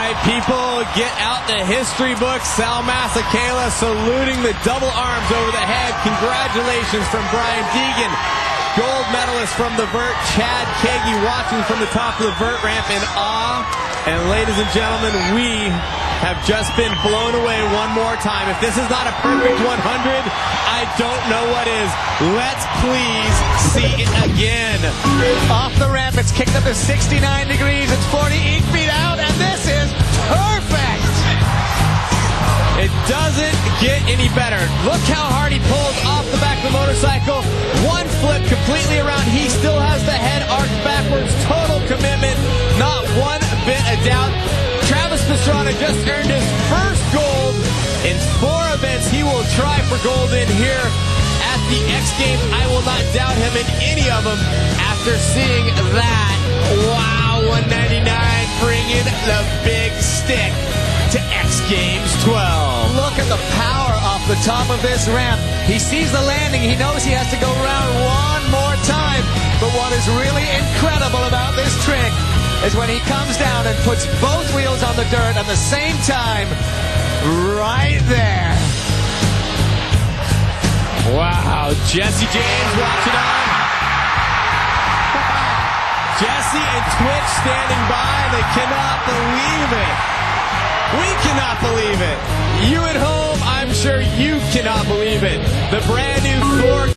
right, people, get out the history books. Sal Masekela saluting the double arms over the head. Congratulations from Brian Deegan. Gold medalist from the vert, Chad Kagi, watching from the top of the vert ramp in awe. And ladies and gentlemen, we have just been blown away one more time. If this is not a perfect 100, I don't know what is. Let's please see it again. Off the ramp, it's kicked up to 69 degrees. It's 48 feet out, and this is perfect. It doesn't get any better. Look how hard he pulls off the back of the motorcycle. One flip completely around. He still has the head arched backwards. Total commitment. Not one bit of doubt. Travis Pastrana just earned his first gold in 4 events. He will try for gold in here at the X Games. I will not doubt him in any of them after seeing that. Wow, 199 bringing the big stick to X Games 12. Look at the power off the top of this ramp. He sees the landing. He knows he has to go around one more time. But what is really incredible about this trick is when he comes down and puts both wheels on the dirt at the same time. Right there. Wow, Jesse James watching on. Jesse and Twitch standing by. They cannot believe it. We cannot believe it. You at home, I'm sure you cannot believe it. The brand new Thor